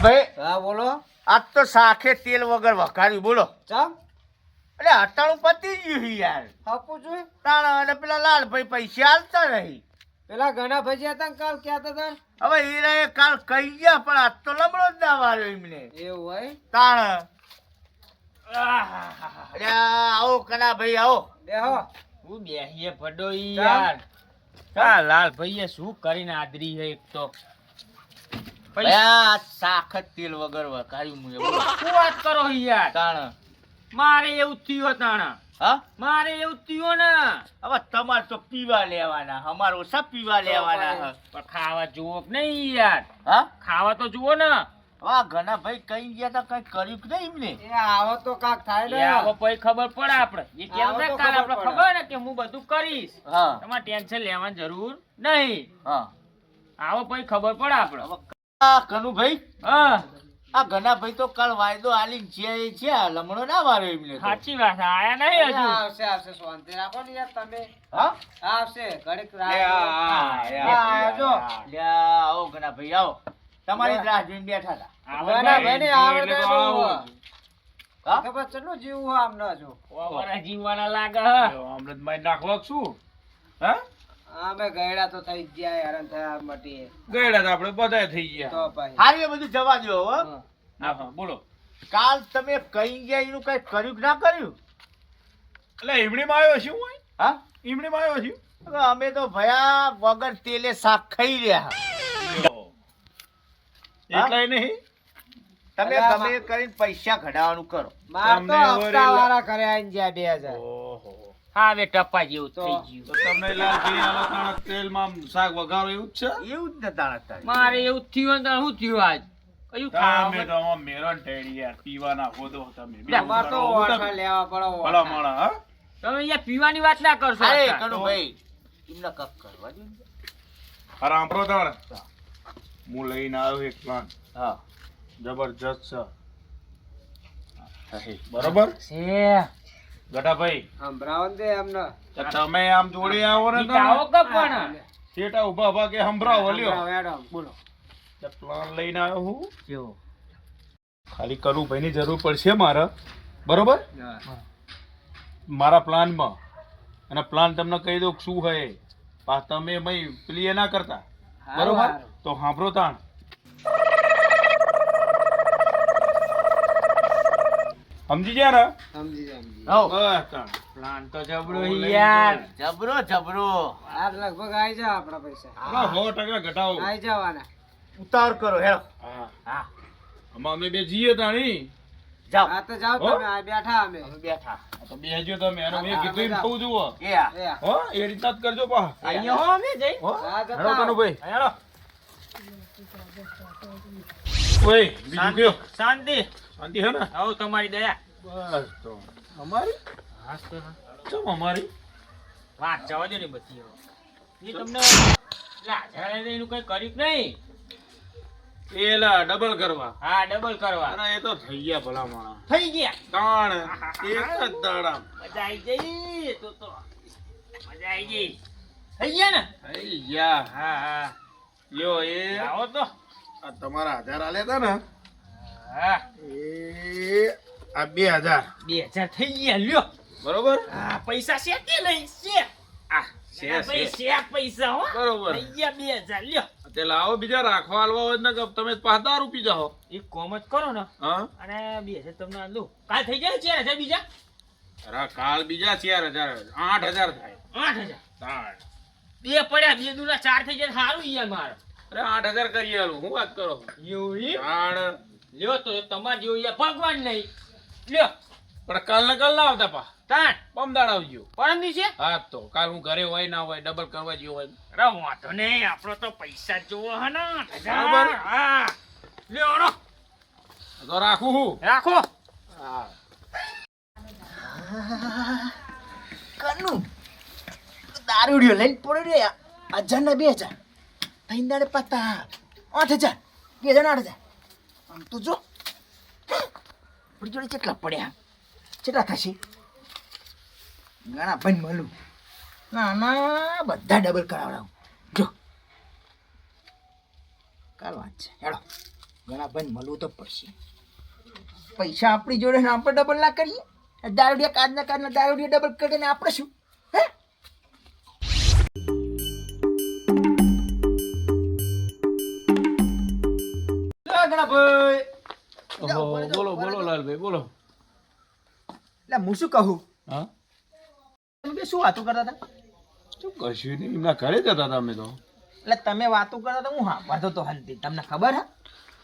ભાઈ હા બોલો. આજ તો શાખે તેલ વગર વઘાર્યું બોલો. ચમ એટલે અટાણું પતી ગયું છે યાર. આપું છું. તાણા અને પેલા લાલભાઈ પૈસા આલતા નહીં. પેલા ઘણા ભજીયા હતા ને કાલ કહેતા હતા. હવે હીરાએ કાલ કહી ગયા પણ આજ તો લમડો જ ના વાર્યો એમને. એવું હોય. તાણ અરે આવો કના ભાઈ આવો. બેહો. હું બેહીએ પડો ઈ યાર. હા લાલ ભાઈએ શું કરીને આદરી હે એક તો. ભાઈ આ શાખ જ તેલ વગર વઘાર્યું મુએ બોલો. શું વાત કરો યાર? તાણ મારે એવું થયું તાણા. હા મારે એવું થયું ને. હવે તમારે તો પીવા લેવાના, અમારે ઓછા પીવા લેવાના હે. પણ ખાવા જુઓ કે નહીં યાર? હા ખાવા તો જુઓ ને. વાહ ઘણા ભાઈ કઈ ગયા તા કઈ કર્યું કે નહીં એમને. એ આવો તો કાક થાય ને. એ આવો પછી ખબર પડે આપણે. એ કેમ આવો છે તો કાલ ખબર આપણે પડે. ખબર ને કે હું બધું કરીશ. હા તમારે ટેન્શન લેવાની જરૂર નહીં. હા આવો પછી ખબર પડે આપણે. આ કનુભાઈ હા આ ઘણા ભાઈ તો કાલ વાયદો આલી છે લમણો ના વાર્યો એમને તો. સાચી વાત છે. આયા નહીં હજુ. આવશે આવશે શાંતિ રાખો ને યાર તમે. હા આવશે ઘડીક લે આવજો. આવો ઘણા ભાઈ આવો. તમારી જ રાહ જોઈને બેઠા હતા. આવો ઘણા ભાઈ. ભાઈને આવે એટલે તો તો આવો. હા ખબર ચેટલું જીવું હોય આમ ના જો. ઓવરા જીવવાના લાગે હ. અમૃતભાઈ નાખવા શું હા અમે ગયડા તો થઈ જ ગયા હેરાન થયા મટીએ ગયડા તો આપણે બધા થઈ ગયા તો ભાઈ. હારી એ બધું જવા દો હો. હા. હા હા બોલો કાલ તમે કઈ ગયા એનું કઈ કર્યું કે ના કર્યું? એટલે ઈમડીમાં આવ્યો છું હું હા ઈમડીમાં આવ્યો છું હવે અમે તો ભયા વગર તેલે શાક ખાઈ રહ્યા. એટલાય નહીં તમે અલા, ગમે એ કરીને પૈસા ઘટાડવાનું કરો. માર તો તમને હપ્તા વળી વાળા કરે આઈને જ્યાં 2000. ઓહો હા હવે ટપ્પા જેવું તો. થઈ ગયું. તો તમને લાલજી આલો તાણા તેલમાં શાક વઘારો એવું જ છે એવું જ ને તાણા મારે એવું થયું ને તારે શું થયું આજ? કયું તમે ખાવા? તો આમાં મેરન ટેડી યાર પીવાના હોદો તમે અમાર તો ઓઠા લેવા પડો ભલા ઓઠા. માણા હા તમે અહીંયા પીવાની વાત ના કરશો અરે અત્યારે. કનુભાઈ એમને કક કરવા દો ને. અરે આંભળો તાણે હું લઈને આવ્યો એક પ્લાન હા જબરજસ્ત છે બરોબર છે. ગટાભાઈ સંભળાવો ને તે એમને. તો તમે આમ જોડે આવો ને ઈ તો આવો કે પણ. શેઠા ઉભા ઉભા કે સંભળાવો લ્યો સંભળાવો હેડો. બોલો. તો પ્લાન લઈને આવ્યો હું કેવો? ખાલી કનુભાઈની જરૂર પડશે મારે બરોબર મારા પ્લાનમાં અને પ્લાન તમને કહી દઉં શું હોય પાછ તમે ભાઈ પેલી એ ના કરતા બરોબર હારું. તો સાંભળો તાણ સમજી ગયા ને સમજી જાય, સમજી. હો બસ તાણ પ્લાન તો જબરો ઓ, લઈ યાર. જબરો જબરો આ લગભગ આઈ જાવ આપણા પૈસા. હા, 100% ઘટાવો આઈ જવાના. ઉતાવળ કરો હેડો. હા હા આમાં અમે બે જઈએ તાણી જાઓ આ તો જાઓ હો? તમે આ બેઠા અમે. અમે બેઠા. તો બેસજો તમે અને મેં હા, કીધું એમ હા, થવું જુઓ એ આ. એ આ. હો એ રીતના જ કરજો પા અહીંયા હો અમે જઈ. હો હા, જતા હેડો આવો. કનુભાઈ હેડો. ઓય બીજું કયો શાંતિ. શાંતિ હે ને આવો તમારી દયા. બસ તો અમારી હા તો ના. ચમ અમારી વાત જવા દો ને બધી હવે. એ તમને લાજાએ એનું કઈ કર્યું કે નહીં? એલા ડબલ કરવા હા ડબલ કરવા. અરે એ તો થઈ ગયા ભલા માણા થઈ ગયા. તાણ એક જ દાડા મજા આઈ ગઈ તો મજા આઈ ગઈ. થઈ ગયા ને? થઈ ગયા હા હા. લ્યો એ આવો તો. આ તમારા 1000 આલ્યા તા ને હા એ આ 2000 2000 થઈ ગયા લ્યો. બરોબર હા પૈસા છે કે નહીં? છે. આ છે ભાઈ છે છે પૈસા હો. બરોબર થઈ ગયા 2000 લ્યો. તે લાવો બીજા રાખવા હાલવા હોય ને કે તમે પાછા દારૂ પી જાઓ એક કોમ જ કરો ને હા અને 2000 તમને આલું. કાલ થઈ જાય 4000 બીજા અરે કાલ બીજા 4000 8000 થાય 8000. તાણ બે પડ્યા બે દુના 4 થઈ જાય સારું યાર મારે. અરે 8000 કરી આલું હું વાત કરો એવું ઈ? તાણ લ્યો તો તમારે જેવું યાર ભગવાન નહીં. લ્યો પણ કાલ ને કાલ ના આવતા પા તાણ બમદાડ આવજો પરમ દિવસે. હા તો કાલ હું ઘરે હોય ના હોય ડબલ કરવા જેવું હોય અરે વાંધો નહીં આપણો તો પૈસા જોવો હે ને 8000. બરાબર. હા લ્યો રો તો રાખું હું રાખો. હા કનુ દારૂડિયો લઈને પડ્યો રે 1000 ના 2000 ત્રણ દાડે પતા 8000 2000 8000 આમ તો જો આપણી જોડે કેટલા પડ્યા કેટલા થશે ઘણા ભાઈ મળું ના ના બધા ડબલ કરાવડાવું જો કાલ વાત છે હેડો ઘણા ભાઈ મળવું તો પડશે. પૈસા આપણી જોડે ને આપણે ડબલ ના કરીએ. દારૂડિયા કારના દારૂડિયા ડબલ કરીને આપણે શું? હે ઘણા ભાઈ બોલો બોલો લાલભાઈ બોલો. એટલે હું શું કહું, હા તમે બે શું વાતો કરતા હતા? શું કશું નહીં, એમના ઘરે જતા હતા અમે તો. એટલે તમે વાતો કરતા હતા, હું હા વાતો તો હંતી. તમને ખબર હે?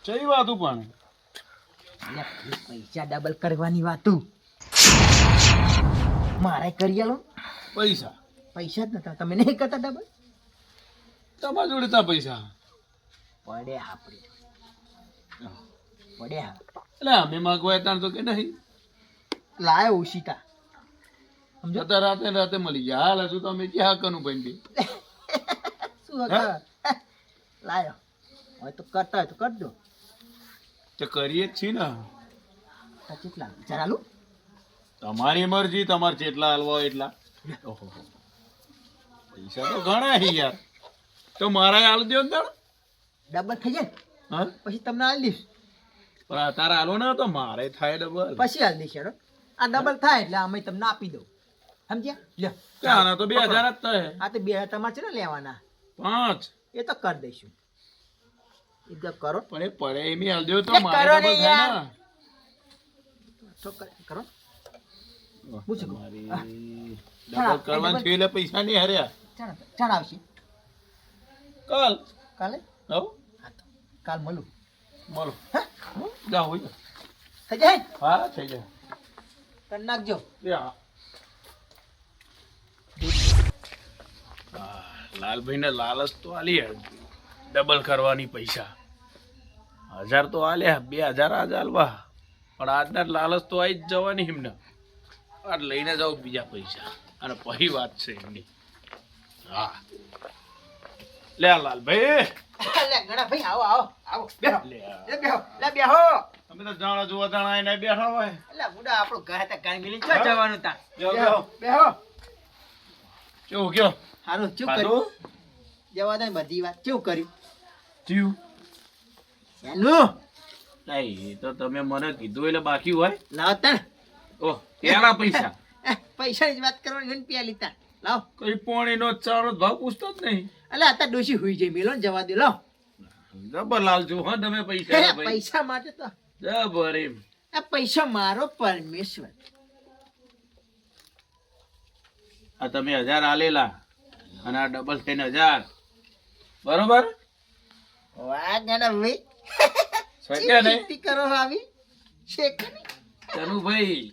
ચઈ વાતું પણ એટલે ખાલી પૈસા ડબલ કરવાની વાતું મારે કરી આલો. પૈસા પૈસા જ નતા, તમે નહીં કરતા ડબલ? તમારા જોડે તા પૈસા પડે આપડી પડે હા. એટલે અમે માગવા તાણ તો કે નહીં. લાયો ઓશિકા સમજો. જતા રાતે મળી ગયા. હાલ હજુ તો અમે ક્યાં કનું ભાઈ શું હતા? લાયો હોય તો કરતા હોય તો કરજો. તે કરીએ જ છીએ ને. કેટલા ચાલુ? તમારી મરજી, તમારે જેટલા હાલવા હોય એટલા. ઓહો પૈસા તો ઘણા હી યાર. તો મારા હાલ દો ને તાણ. ડબલ થઈ જાય ને હા પછી તમને હાલ દઈશ. પણ આ તારા હાલો ના તો મારે થાય ડબલ. પછી હાલ દઈશ હેડો. આ ડબલ થાય એટલે અમે તમને આપી દઉં. સમજ્યા? લ્યો આના તો 2000 જ થાય. આ તો 2000 તમારે છે ને લેવાના. 5 એ તો કરી દઈશું. એ તો કરો પણ એ પડે એમ હાલ દો તો એ મારે કરો ને ડબલ થાય યાર. ને. તો કરો. ઓહ, પૂછો. તમારી હા. ડબલ કરવાનું છે એટલે પૈસા નહીં હાર્યા. ચાલ આવશે કાલ કાલે. હો હા તો કાલ મળું. બોલો હા જાઓ હોય. થઈ જાય હા થઈ જાય. કરી નાખજો. લાલભાઈ ને લાલચ તો આલી ડબલ કરવાની પૈસા 1000 તો આલ્યા, 2000 આજ આલવા, પણ આજના લાલચ તો આવી જ જવાની એમને. આજ લઈને જાવ બીજા પૈસા અને પછી વાત છે એમની. હા લે આ લાલભાઈ લે ઘણા ભાઈ આવો આવો આવો બેહો. લે આ. લે બેહો લે બેહો. તમે તો જાણો જોવા જાણા એને બેઠા હોય. એટલે બુડા આપણું ઘર હતા કાઈ મિલી ક્યાં જવાનું તા? બેહો, બેહો બેહો. કેવું કયો હારું ચૂપ ખાધું? કર્યું. જવા દે બધી વાત ચેવું કર્યું જીવ એનું નહીં તો તમે મને કીધું એટલે બાકી હોય. લાવતા ને ઓહ પેલા પૈસા પૈસાની જ વાત કરવાની હોય ને પ્યા લીધા લાવ. કઈ પોણીનો ચાનો ભાવ પૂછતો જ નહીં. એટલે અત્યારે ડોશી હુઈ જાય મેલો ને જવા દે લાવ. જબર લાલજો હો તમે પૈસા ભાઈ. પૈસા માટે તો જબર એમ. આ પૈસા મારો પરમેશ્વર. આ તમે 1000 આલેલા અને આ ડબલ થઈને 1000 બરોબર વાહ ગાના ભાઈ છે કે નહીં? ચીટી કરો આવી છે કે નહીં? કનુભાઈ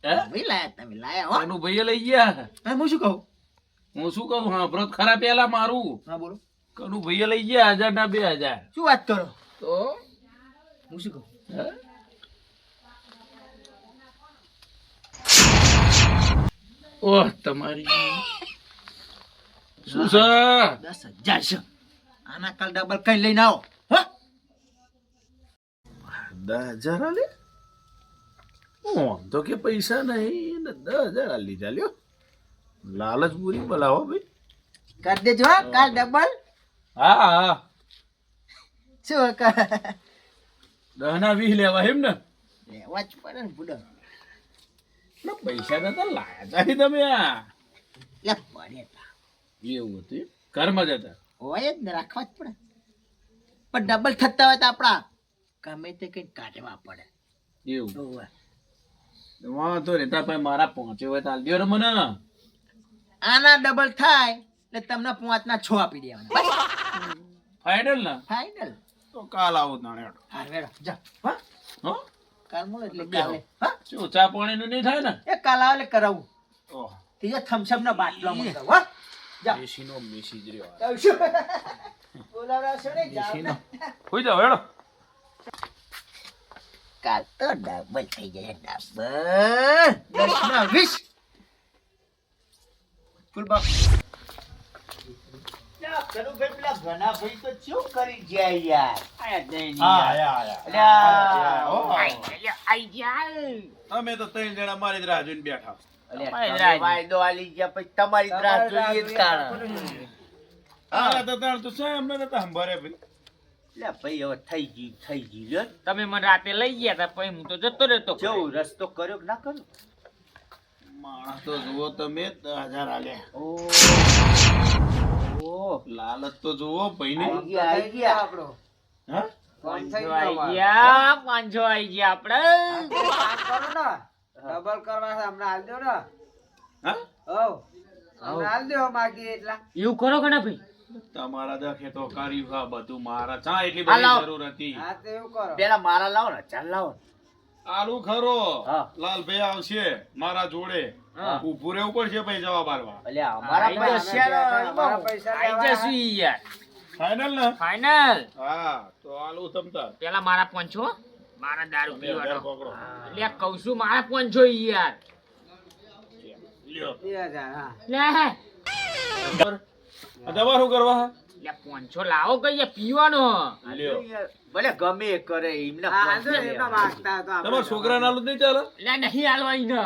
હે ભાઈ લાયા તમે લાયા હો. કનુભાઈએ લઈ ગયા. હા હું શું કહું? હું શું કહું હા વ્રત ખરા પેલા મારું હા બોલો. કનુભાઈએ લઈ ગયા 1000 ના 2000 શું વાત કરો? તો હું શું કહું? હે? ઓહ તમારી શું છે 10,000 છે. આના કાલ ડબલ કઈ લઈને આવો હો. 10,000 આલે તો કે પૈસા નહીં ને 10,000 આલી લીધા લ્યો. લાલચ પૂરી બોલાવો ભાઈ. કરી દેજો હા કાલ ડબલ. હા હા શું કર 10 ના 20 લેવા એમ ને. લેવા જ પડે ને બુડો. ના પૈસા તો લાયા તારી તમે આ લે પડે તા. એવું હતું એમ? ઘરમાં જતા હોય જ ને રાખવા જ પડે. પણ ડબલ થતા હોય તો આપણા ગમે તે કઈ કાઢવા પડે. એવું હોવે. વાંધો નહીં તાર પાસે મારા પહોંચ્યો હોય તો આલ દ્યો ને મને. આના ડબલ થાય એટલે તમને 5 ના 6 આપી દેવાના. ફાઇનલ ને ફાઇનલ. તો કાલ આવો તાણે હેડો. હા વેડો જા હા. હો કાલ મળો એટલે બેહો. કાલે હા. શું ચા પાણીનું નહીં થાય ને? એ કાલ આવે એટલે કરાવું. ઓહ ત્રીજો થમ્સઅપ નો બાટલો મંગાવ હા. જા. મેસીનો મેસી જ રહ્યો. કહું છું. બોલાવડાવશો ને જાઓ. મેસીનો હોઈ જાવ હેડો. કાલ તો ડબલ થઈ જાય ડબલ. 10 ના 20. ફૂલ બોક્સ. યા કરું ભાઈ પેલા ઘણા ભાઈ તો શું કરી ગયા યાર. આયા દઈ ની હા યાર. આયા આઈ જાય. અમે તો 3 જણા મારી જ રાહ જોઈને બેઠા. વાયદો આલી ગયા પછી તમારી જ રાહ જોઈએ જ કારણ. હા તો તાણ તો છે અમને નતા સંભાળે ભાઈ. લે ભાઈ હવે થઈ ગયું લ્યો. તમે મને રાતે લઈ ગયા હતા પછી હું તો જતો રહેતો કેવો રસ્તો કર્યો કે ના કર્યો? માણસ તો જુઓ તમે 10,000 આલ્યા. ઓહ લાલચ તો જુઓ ભાઈની. આઈ ગયા આપણો હા કોણ થઈ 500 ગયો આઈ ગયા 500 આઈ ગયા આપણે ડબલ કરવા છે હમણાં હાલ દો ને હા હમણાં હાલ દો માગી એટલા એવું કરો કે ના ભાઈ તમારા દખે તો કર્યું હા બધું મારા ચા એટલી હા, બધી લાવો. જરૂર હતી. હા તો એવું કરો પેલા મારા લાવો ને ચાલ લાવો. આલુ ખરો હા. લાલભાઈ આવશે મારા જોડે હા. ઊભું રહેવું પડશે ભાઈ જવાબ આલવા. અલ્યા અમારા આઈ ગયા, પૈસા અમારા પૈસા આઈ લેવા જશું યાર ફાઇનલ ને? ફાઇનલ હા તો આલુ તમતાર. પેલા મારા 500 મારા દારૂ બે હજાર પીવાનો પકડો. એટલે કહું છું મારા 500 યાર લ્યો. 2,000 હા લે આ દવા શું કરવા? લે 500 લાવો કઈ પીવાનો લ્યો. ભલે ગમે એ કરે એમને હા હાલ દો એમના માગતા હતા આપણે તમારા છોકરા નાલું નહીં ચાલે? લે નહીં હાલવા ઈને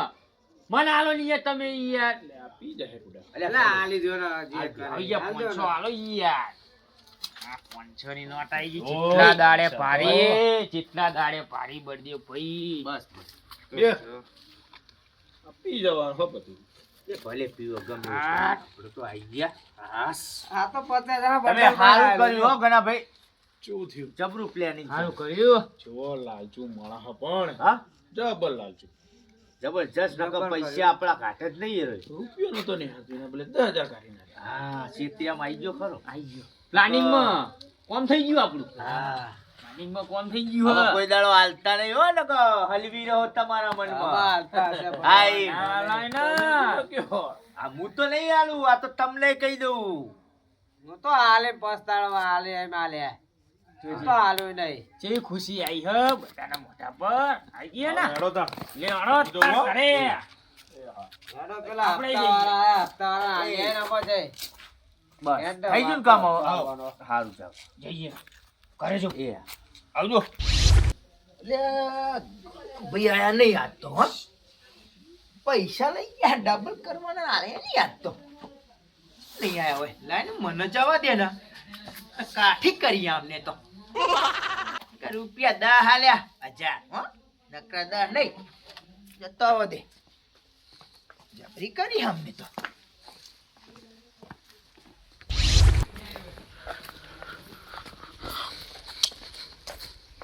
મને હાલો નહીં યાર તમે યાર લે, આ પી જાય બુડા. એટલે હાલી દો ને જે કરે. આવી ગયા હાલ દો 500 ને. હાલો યાર આ 500 ની નોટ આવી ગઈ ઓય, જેટલા દાડે ચાલો. ભારી જેટલા દાડે ભારી બળદેવ ભાઈ બસ બે. આ પી જવાનું હો બધું. એ ભલે પીવો ગમે એ હા. આપણે તો આઈ ગયા. હાસ. આ તો 50,000 તમે સારું કર્યું હો ઘણા ભાઈ. શું થયું? જબરું પ્લાનિંગ સારું કર્યું જો લાલચુ માણસ પણ હા જબર લાલચુ. જબરજસ્ત નકર જબર પૈસા આપણા કાઢે જ નહીં રહ્યો. રૂપિયો નતો નહીં હાથમાં, એના બદલે 10,000 કાઢી નાખ્યા. હા સીતિયામાં આઈ ગયો ખરો. આવી ગયો પ્લાનિંગ માં કોમ થઈ ગયું આપણું હા પ્લાનિંગ માં કોમ થઈ હવે ગયું કોઈ દાડો હાલતા નહીં હો ને હલવી રહો તમારા મનમાં. હાલતા હશે પણ. હા એ. ના લાઈના કેવો? આ હું તો નહીં હાલું આ તો તમને કહી દઉં. હું તો હાલે પસ્તાળવા હાલે એમ હાલે હું તો હાલું નહીં જે ખુશી આવી હે બધાના મોઢા પર આવી ગયા ને હેડો તા. લે અડો જો તાર હો. ઘરે હેડો પેલા આપણે હપ્તાવાળા આયા, હપ્તાવાળા આયા એમ બસ જ. થઈ ગયું ને કામ હવે? આવવાનો. સારું ચાલો. જઈએ ઘરે જો એ આવજો. ભાઈ આયા નહીં યાદ તો હો પૈસા લઈ ગયા ડબલ કરવાના આલે નહીં યાદ તો નહીં આયા હોય લાઈને મને જવા દે ને કાઠી કરી આમને તો કે રૂપિયા 10 હાલ્યા 1000 હો નકરા 10 નહીં જતો આવો દે જબરી કરી અમને તો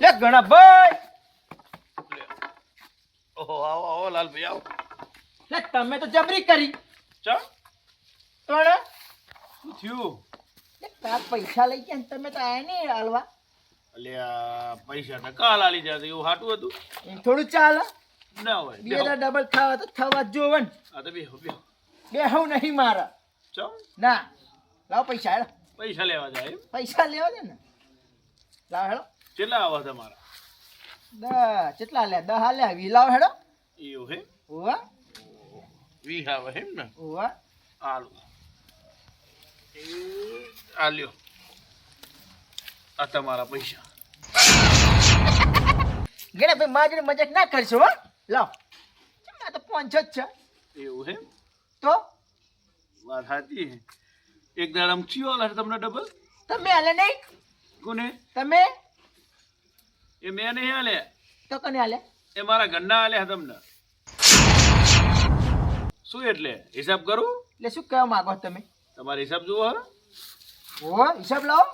લે ઘણા ભાઈ ઓહો આવો આવો લાલભાઈ આવો. લે તમે તો જબરી કરી ચા પણ શું થયું? લે તાર પૈસા લઈ ગયા ને તમે તો આયા નહીં હાલવા અલ્યા પૈસા તો કાલ આલી જાય એવું હાટું હતું? એમ થોડું ચાલે ના હોય. બે હજાર ડબલ ખાવા તો થવા જ જોવે ને આ તો બેહો બેહો. બે હું નહીં મારા ચા ના લાવ પૈસા હેડો પૈસા લેવા જાય એમ? પૈસા લેવા દે ને લાવ હેડો કેટલા આવા તમારા? કેટલા લે 10 હાલ્યા 20 લાવ હેડો એવું હે? ઓવા 20 આવે એમ ને? ઓવા આલુ આલ્યો આ તમારા પૈસા. ગણે ભાઈ માજરી મજાક ના કરશો હો લાવ આ તો 500 જ છે એવું હે? તો વાત સાચી હે. એક દાડામાં ચિયો આલે તમને ડબલ? તમે હાલે નહીં કોને? તમે એ મેં નહીં આલે, તો કને હાલે એ મારા ઘરના આલે તમને. શું એટલે હિસાબ કરું? એટલે શું કહેવા માંગો તમે તમારો હિસાબ જુઓ હે? ઓ હિસાબ લાવો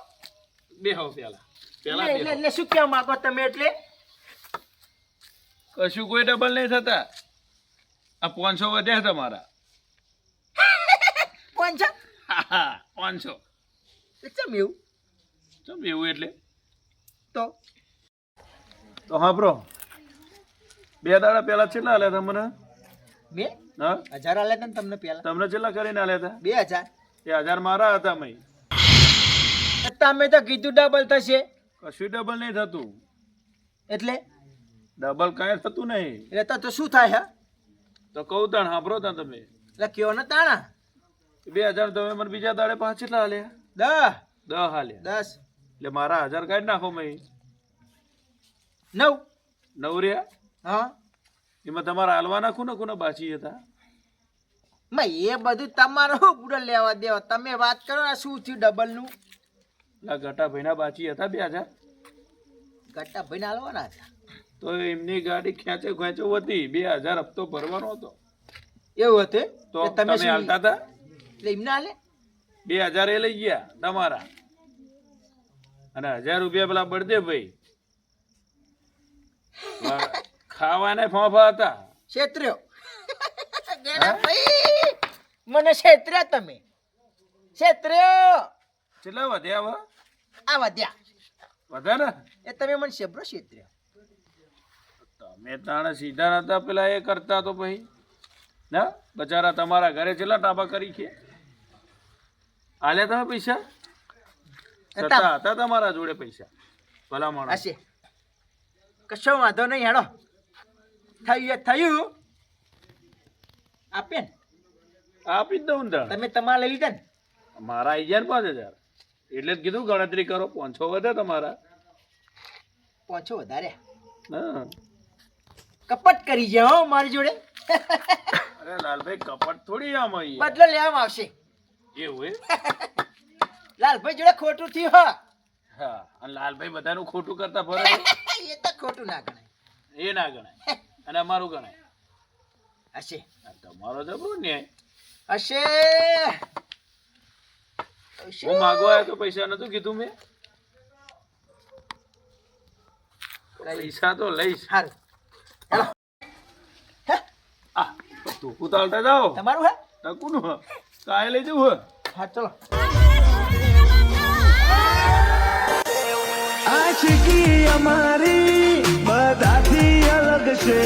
બેહો પેલા પેલા એટલે બેહો. એટલે શું કહેવા માંગો તમે એટલે કશું કોઈ ડબલ નહીં થતા. આ 500 વધ્યા તમારા. 500 500. ચમ એવું ચમ એવું એટલે? તો તો હા બ્રો, 2 દાડા પહેલા કેટલા આલ્યા તમને? બે હા 1000 આલે તને તમને પેલા તમને કેટલા કરીને આલ્યા હતા? 2000 એ 1000 મારા હતા મય. તમે તો કીધું ડબલ થશે કશું ડબલ નહીં થતું. એટલે ડબલ કાંઈ થતું નહીં. એટલે તો શું થાય હે તો કહું તાણ સાંભળો તા તમે. એટલે કયો ને તાણા 2000 તમે મને બીજા દાડે પાછા કેટલા આલ્યા? 10 10 આલ્યા. 10 એટલે મારા 1000 કાઢી નાખો મય. 9 9 રહ્યા. હા એમાં તમારા હાલવાના કોના બાકી હતા? એ બધું તમારું શું પૂરો લેવા દેવા તમે વાત કરો આ શું થયું ડબલ નું પેલા ઘટા ભાઈના બાકી હતા 2000. કટ્ટા ભાઈને હાલવાના હતા. તો એમની ગાડી ખેંચે હતી 2000 હપ્તો ભરવાનો હતો. એવું હતું તો કે તમે તમે હાલતા હતા એટલે એમને હાલે 2000 એ લઈ ગયા તમારા, અને 1000 રૂપિયા પેલા બળદેવભાઈ ખાવાને ફોફા હતા. છેતર્યો ભાઈ, મને છેતર્યા તમે, છેતર્યો. કેટલા વધ્યા હવે? આ વધ્યા વધ્યા ને? એ તમે મને શેબરો છેતર્યો. તમે તાણે સીધા નતા પેલા એ કરતા તો ભાઈ ના બચારા તમારા ઘરે કેટલા ટાપા કરી છે? આલ્યા તમે પૈસા? સત્તા હતા તમારા જોડે પૈસા? ભલા માણસ. હશે, કશો વાંધો નહીં, હેડો થયું આપે ને આપી જ દઉં ને. તમે તમારા લઈ લીધા ને? મારા આવી ગયા ને 5000, એટલે જ કીધું ગણતરી કરો. 500 વધે તમારા. 500 વધારે હા. કપટ કરી છે હો મારી જોડે. અરે લાલભાઈ કપટ થોડી આમ આવી. બદલો લેવામાં આવશે. એવું એ? લાલભાઈ જોડે ખોટું થયું હો. હા, અને લાલભાઈ બધાનું ખોટું કરતા ફરે. એ તો ખોટું ના ગણાય. એ ના ગણાય અને અમારું ગણાય. હશે આ તમારો જબરો ન્યાય. હશે હું માગવા આવ્યો તો પૈસા નતું કીધું મેં? પૈસા તો લઈશ. સારું, હેલો. આ તું ઉતારતા જાઓ. તમારું હે? ટકુનું હ કાય લઈ જવું હે? હા ચલો. આશિકી અમારી બધાથી અલગ છે.